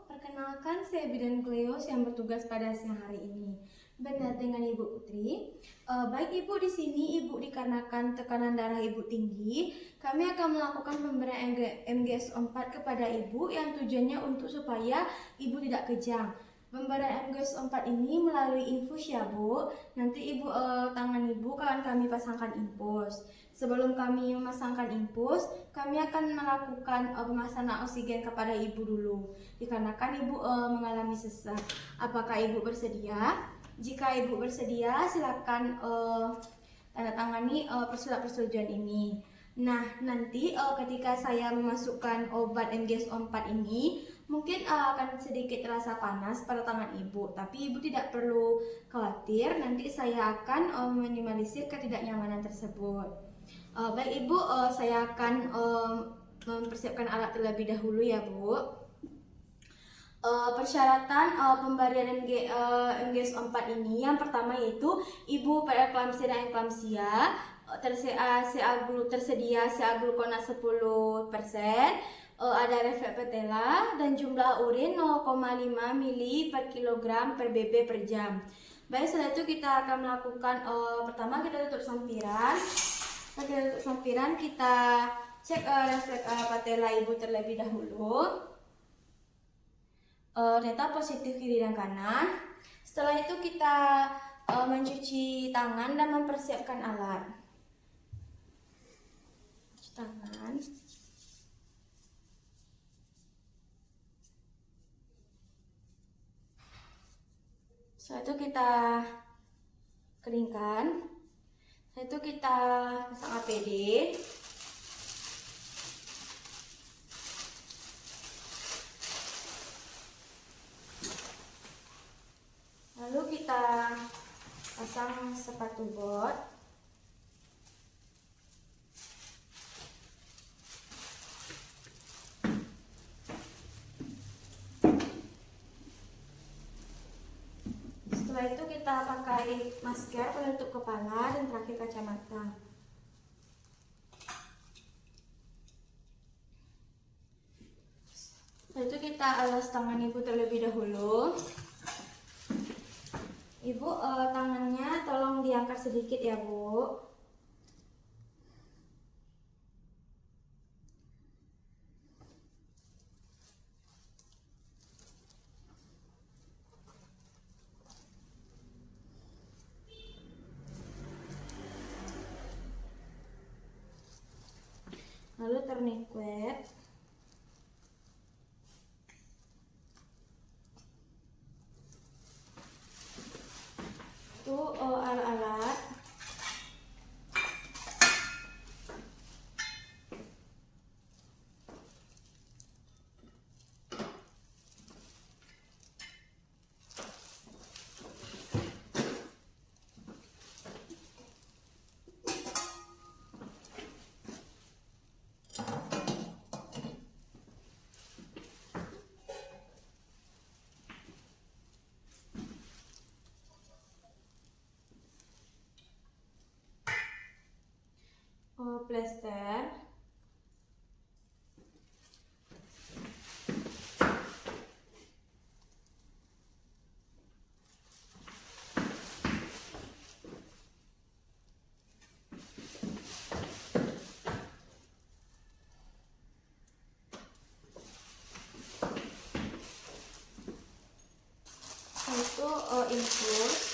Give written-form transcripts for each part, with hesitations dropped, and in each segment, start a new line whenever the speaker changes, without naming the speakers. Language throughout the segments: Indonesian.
perkenalkan saya Bidan Cleos yang bertugas pada siang hari ini. Benar dengan Ibu Putri. Baik Ibu, di sini Ibu dikarenakan tekanan darah Ibu tinggi, kami akan melakukan pemberian MGS4 kepada Ibu yang tujuannya untuk supaya Ibu tidak kejang. Pemberian MGS4 ini melalui infus ya Bu. Nanti Ibu tangan Ibu akan kami pasangkan infus. Sebelum kami memasangkan infus, kami akan melakukan pemasangan oksigen kepada Ibu dulu. Dikarenakan Ibu mengalami sesak. Apakah Ibu bersedia? Jika Ibu bersedia, silakan tanda tangani surat persetujuan ini. Nah, nanti ketika saya memasukkan obat MGS4 ini, mungkin akan sedikit terasa panas pada tangan Ibu, tapi Ibu tidak perlu khawatir, nanti saya akan meminimalisir ketidaknyamanan tersebut. Baik Ibu, saya akan mempersiapkan alat terlebih dahulu ya Bu. Persyaratan pemberian MGS4 ini yang pertama yaitu Ibu preeklamsia dan eklamsia, tersedia CA glukona 10%, ada refleks patella dan jumlah urin 0,5 ml per kilogram per BB per jam. Baik, setelah itu kita akan melakukan pertama kita tutup sampiran. Setelah tutup sampiran kita cek refleks patella Ibu terlebih dahulu. Ternyata positif kiri dan kanan. Setelah itu kita mencuci tangan dan mempersiapkan alat. Cuci tangan. Setelah itu kita keringkan. Setelah itu kita pasang APD. Lalu kita pasang sepatu bot. Setelah itu kita pakai masker penutup kepala dan terakhir kacamata. Setelah itu kita alas tangan Ibu terlebih dahulu. Ibu tangannya tolong diangkat sedikit ya Bu. Lalu tourniquet. Itu alat-alat. Plester. Itu infus.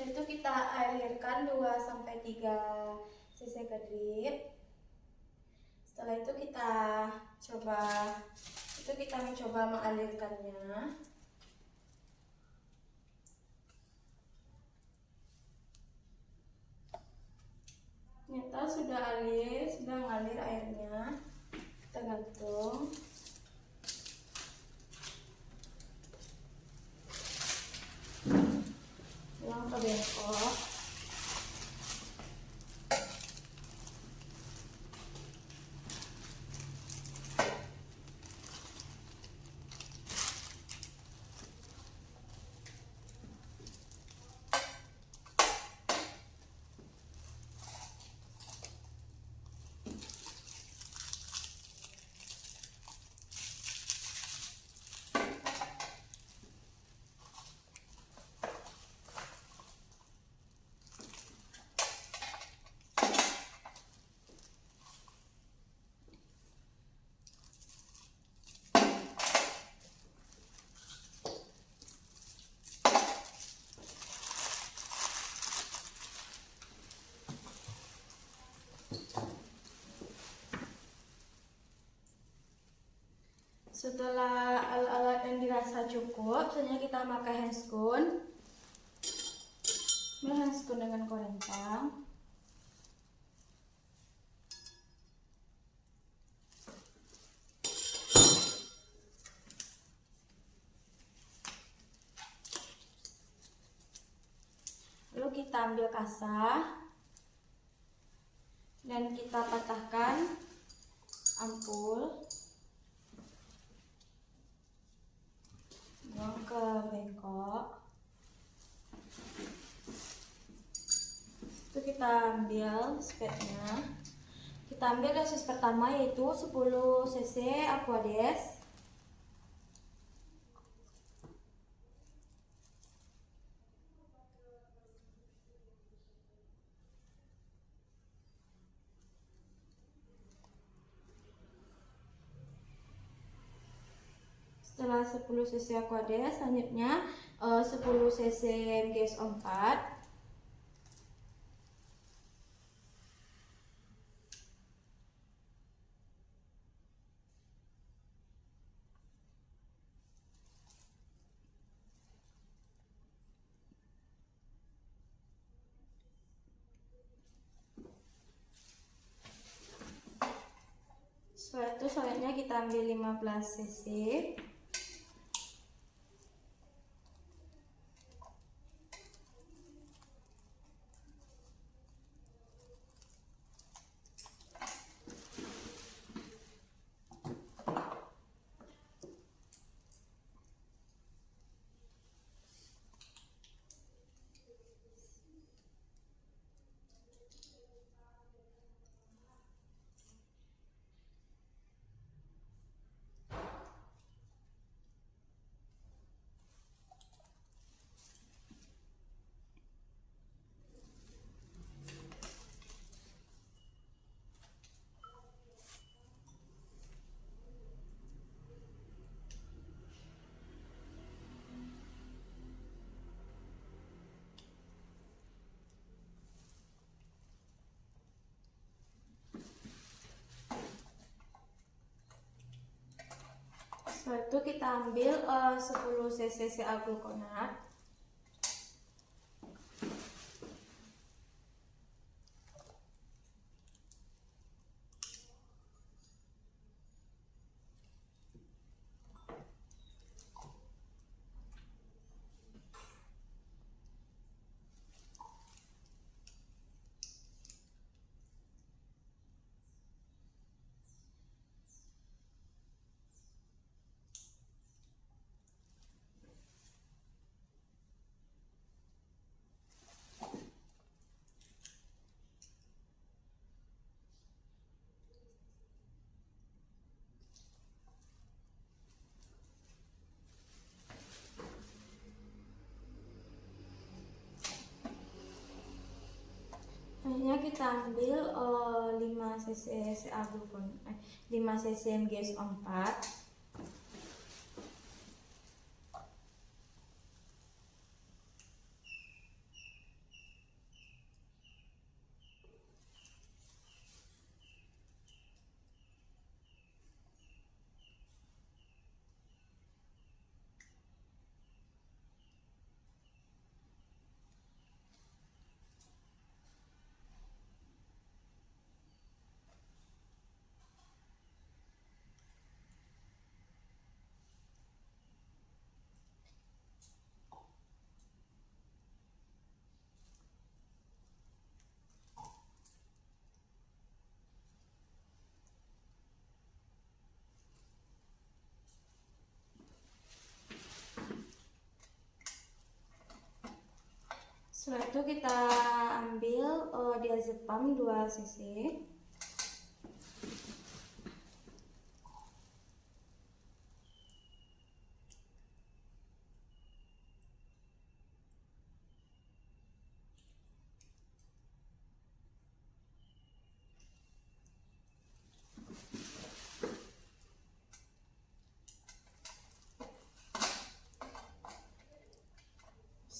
Setelah itu kita alirkan 2-3 cc ke drip. Setelah itu kita mencoba mengalirkannya. Ternyata sudah mengalir airnya. Kita gantung. Buang ke bengkok. Setelah alat-alat yang dirasa cukup, selanjutnya kita pakai handscoon. Handscoon dengan korentang. Lalu kita ambil kasa dan kita patahkan ampul. Buang ke bengkok. Itu kita ambil spatnya. Kita ambil dosis pertama yaitu 10 cc Aquades. Setelah 10 cc Aquades, selanjutnya 10 cc MGS4. Setelah itu selanjutnya kita ambil 15 cc. Setelah itu kita ambil 10 cc gluconat. Selanjutnya kita ambil 5 cc gluconat, 5 cc MGS4. Setelah itu kita ambil diazepam 2 cc.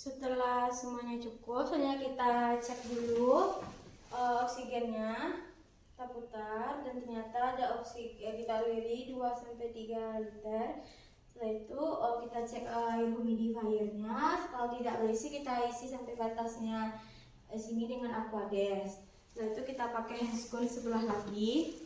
Setelah semuanya cukup, selanjutnya kita cek dulu oksigennya. Kita putar dan ternyata ada oksigen, kita aliri 2-3 liter. Setelah itu kita cek air humidifiernya, kalau tidak berisi kita isi sampai batasnya sini dengan Aquades. Setelah itu kita pakai handskun sebelah lagi.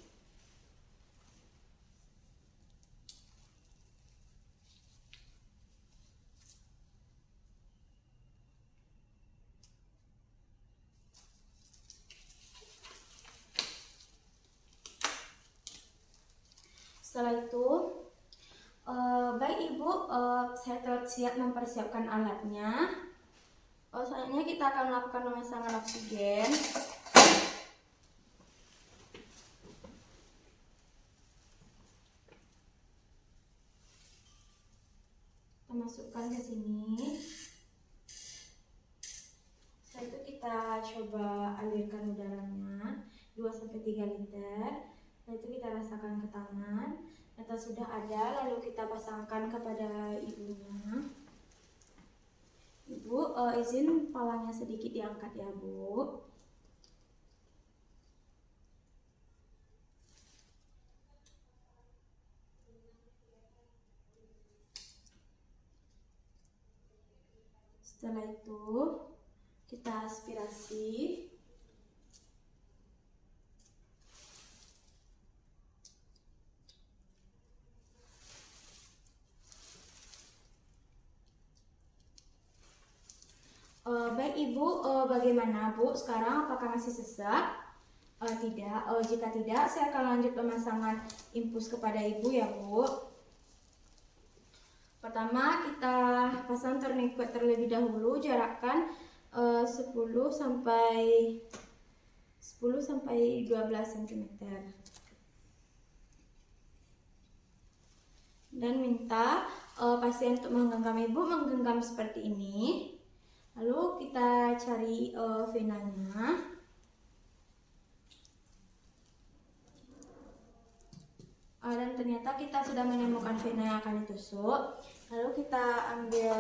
Setelah itu, baik Ibu, saya telah siap mempersiapkan alatnya. Selanjutnya kita akan melakukan pemasangan oksigen. Kita masukkan ke sini. Setelah itu kita coba alirkan udaranya 2-3 liter. Setelah itu kita rasakan ke tangan. Ternyata sudah ada, lalu kita pasangkan kepada ibunya. Ibu, izin palanya sedikit diangkat ya Bu. Setelah itu kita aspirasi. Baik Ibu, bagaimana Bu sekarang, apakah masih sesak? Tidak. Jika tidak, saya akan lanjut pemasangan infus kepada Ibu ya Bu. Pertama kita pasang tourniquet terlebih dahulu, jarakkan 10 sampai 12 cm. Dan minta pasien untuk menggenggam Ibu, menggenggam seperti ini. Lalu kita cari venanya. Dan ternyata kita sudah menemukan vena yang akan ditusuk. Lalu kita ambil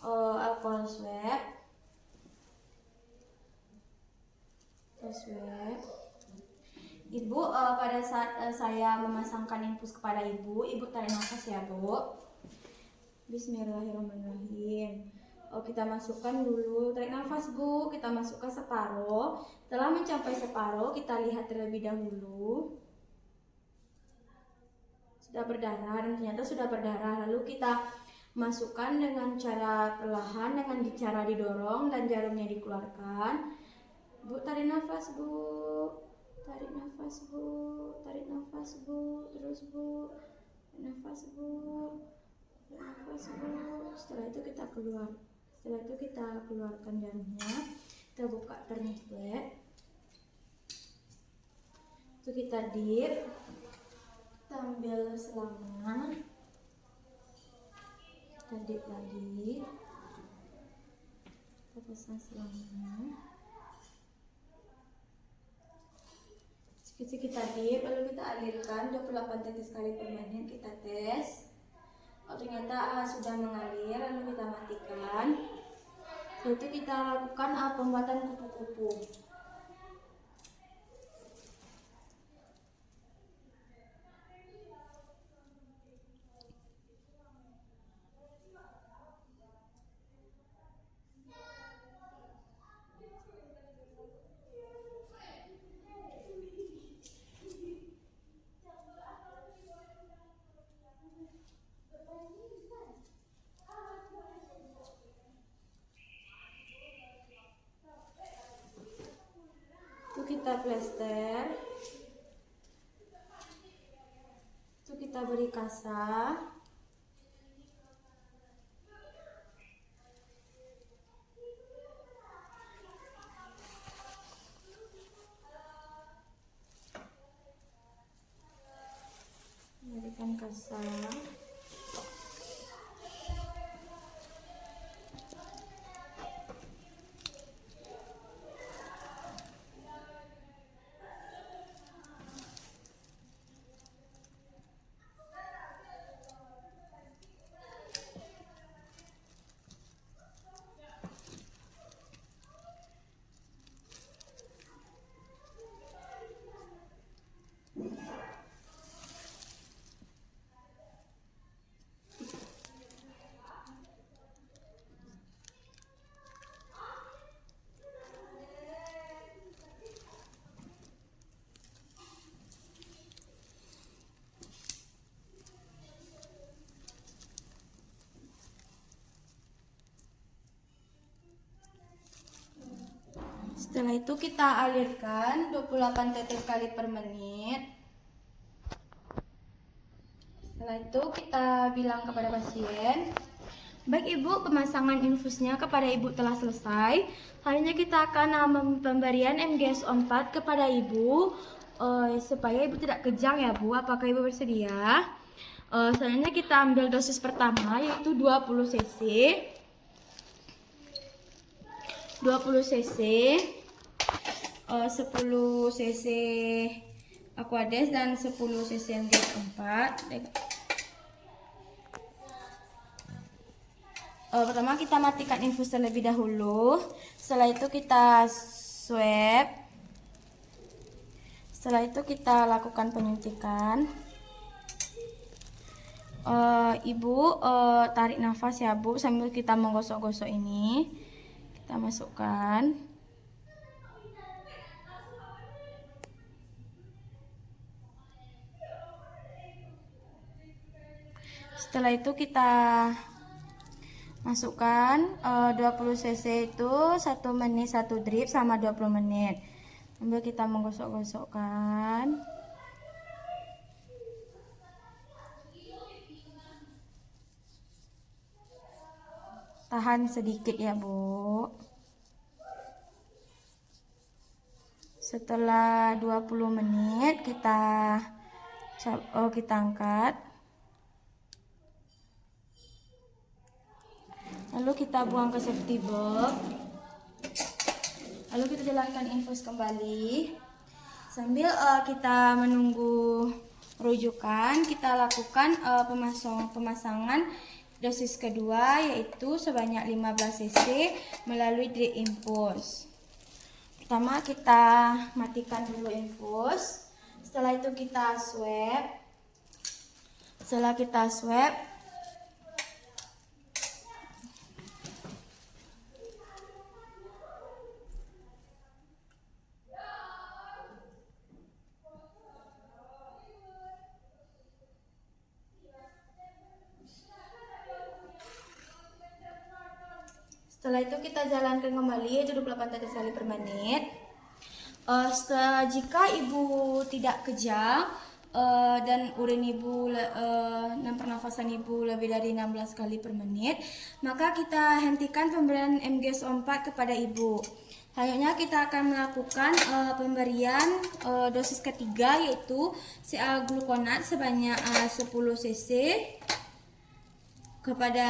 alkohol swab. Ibu, pada saat saya memasangkan infus kepada Ibu tarik nafas ya Bu. Bismillahirrahmanirrahim. Kita masukkan dulu, tarik nafas Bu, kita masukkan separuh. Setelah mencapai separuh, kita lihat terlebih dahulu. Sudah berdarah, dan ternyata sudah berdarah. Lalu kita masukkan dengan cara perlahan, dengan cara didorong dan jarumnya dikeluarkan. Bu, tarik nafas Bu, tarik nafas Bu, tarik nafas Bu, terus Bu, tarik nafas Bu. Setelah itu kita keluarkan jarumnya, kita buka tourniquet, itu kita dip, kita ambil selangnya, kita dip lagi, kita pasang selangnya, kita dip, lalu kita alirkan 28 tetes kali per menit, kita tes. Ternyata sudah mengalir, lalu kita matikan. Setelah itu kita lakukan pembuatan kupu-kupu. Kita plester, itu kita beri kasa, berikan kasa. Setelah itu kita alirkan 28 tetes kali per menit. Setelah itu kita bilang kepada pasien, baik ibu, pemasangan infusnya kepada ibu telah selesai. Hanya kita akan pemberian MGS4 kepada ibu supaya ibu tidak kejang ya bu. Apakah ibu bersedia? Selanjutnya kita ambil dosis pertama yaitu 20 cc. 20 cc, 10 cc Aquades dan 10 cc MGS4. Pertama kita matikan infus terlebih dahulu. Setelah itu kita swab. Setelah itu kita lakukan penyuntikan. Ibu tarik nafas ya bu, sambil kita menggosok-gosok ini. Kita masukkan. Setelah itu kita masukkan 20 cc itu 1 menit 1 drip sama 20 menit. Sambil kita menggosok-gosokkan. Tahan sedikit ya bu. Setelah 20 menit kita angkat. Lalu kita buang ke safety box. Lalu kita jalankan infus kembali. Sambil kita menunggu rujukan, kita lakukan pemasangan dosis kedua yaitu sebanyak 15 cc melalui drip infus. Pertama kita matikan dulu infus. Setelah itu kita swab. Setelah kita swab, setelah itu kita jalankan kembali yaitu 28 tetes kali per menit. Jika ibu tidak kejang dan urin ibu dan pernafasan ibu lebih dari 16 kali per menit, maka kita hentikan pemberian MGS4 kepada ibu. Selanjutnya kita akan melakukan pemberian dosis ketiga yaitu CA glukonat sebanyak 10 cc kepada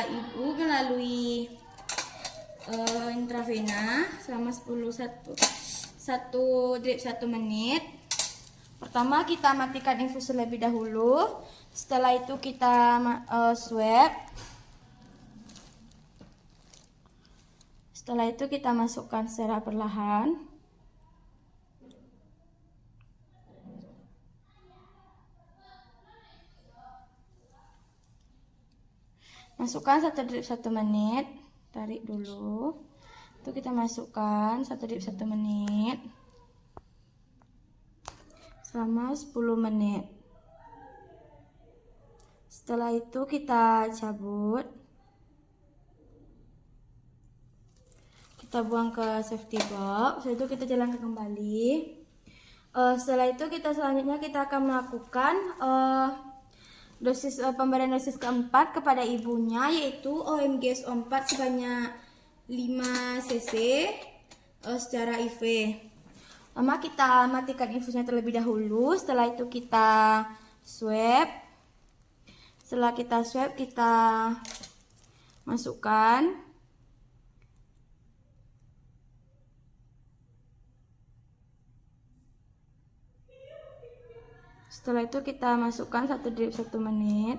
ibu melalui intravena selama 1 drip 1 menit. Pertama kita matikan infus terlebih dahulu. Setelah itu kita swab. Setelah itu kita masukkan secara perlahan. Masukkan 1 drip 1 menit. Tarik dulu. Itu kita masukkan 1 drip 1 menit selama 10 menit. Setelah itu kita cabut. Kita buang ke safety box. Setelah itu kita jalankan kembali. Setelah itu selanjutnya kita akan melakukan pemberian dosis keempat kepada ibunya yaitu OMGS4 sebanyak 5 cc secara IV. Pertama kita matikan infusnya terlebih dahulu. Setelah itu kita swab. Setelah kita swab kita masukkan. Setelah itu kita masukkan 1 drip 1 menit.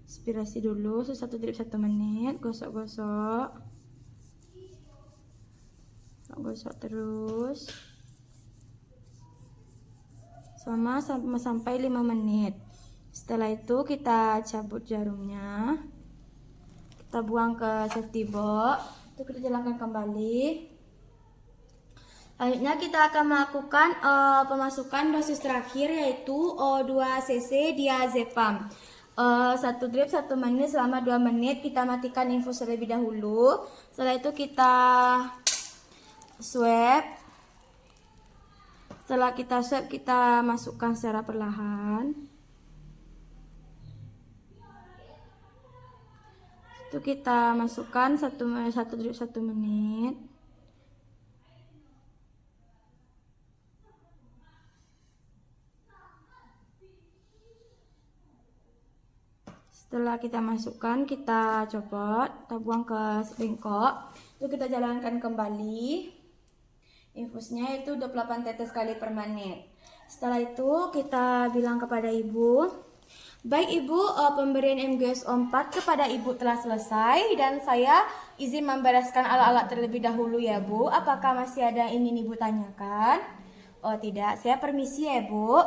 Aspirasi dulu 1 drip 1 menit, gosok-gosok. Gosok terus sampai 5 menit. Setelah itu kita cabut jarumnya. Kita buang ke safety box. Itu kita jalankan kembali. Selanjutnya kita akan melakukan pemasukan dosis terakhir yaitu 2 cc diazepam. 1 drip 1 menit selama 2 menit. Kita matikan infus terlebih dahulu. Setelah itu kita swab. Setelah kita swab, kita masukkan secara perlahan. Itu kita masukkan 1 drip 1 menit. Setelah kita masukkan, kita copot, kita buang ke bengkok. Itu kita jalankan kembali. Infusnya itu 28 tetes kali per menit. Setelah itu kita bilang kepada ibu, baik ibu, pemberian MGSO 4 kepada ibu telah selesai dan saya izin membereskan alat-alat terlebih dahulu ya bu. Apakah masih ada yang ingin ibu tanyakan? Oh tidak, saya permisi ya bu.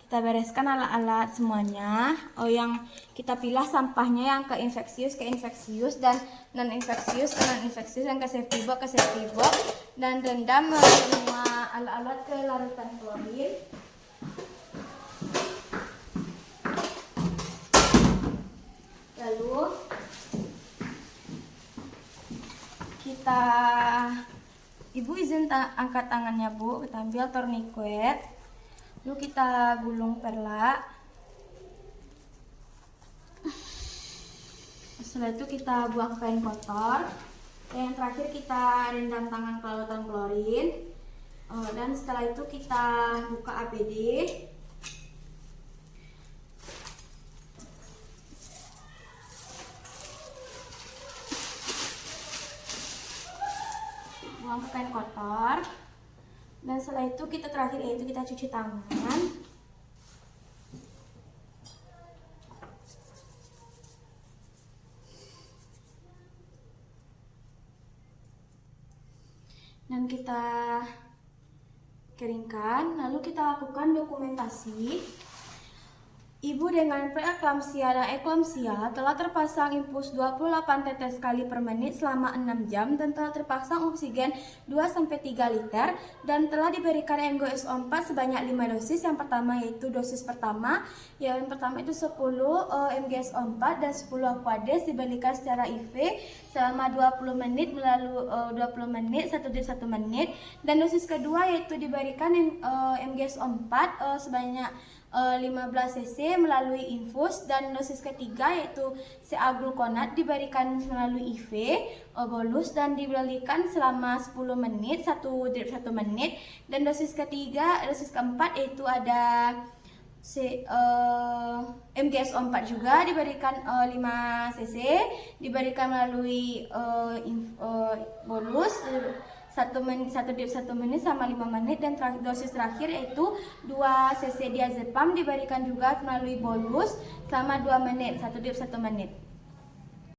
Kita bereskan alat-alat semuanya. Yang kita pilah sampahnya yang ke infeksius dan non infeksius ke non infeksius, yang ke safety box dan rendam semua alat-alat ke larutan klorin. Lalu kita, ibu izin angkat tangannya bu, kita ambil tourniquet. Lalu kita gulung perla. Setelah itu kita buang kain kotor. Dan yang terakhir kita rendam tangan ke larutan klorin. Dan setelah itu kita buka APD. Buang ke kain kotor. Dan setelah itu kita terakhir yaitu kita cuci tangan. Dan kita keringkan, lalu kita lakukan dokumentasi. Ibu dengan preeklamsia dan eklamsia telah terpasang infus 28 tetes kali per menit selama 6 jam dan telah terpasang oksigen 2-3 liter dan telah diberikan MGSO 4 sebanyak 5 dosis. Yang pertama yaitu dosis pertama, yang pertama itu 10 MGSO 4 dan 10 Aquades diberikan secara IV selama 20 menit melalui 20 menit 1 drip 1 menit, dan dosis kedua yaitu diberikan MGSO 4 sebanyak 15 cc melalui infus, dan dosis ketiga yaitu CA-gluconat diberikan melalui IV bolus dan diberikan selama 10 menit 1 drip 1 menit, dan dosis keempat yaitu ada MGSO 4 juga diberikan 5 cc diberikan melalui bolus 1 drip 1 menit sama 5 menit, dan dosis terakhir yaitu 2 cc diazepam diberikan juga melalui bolus selama 2 menit 1 drip 1 menit.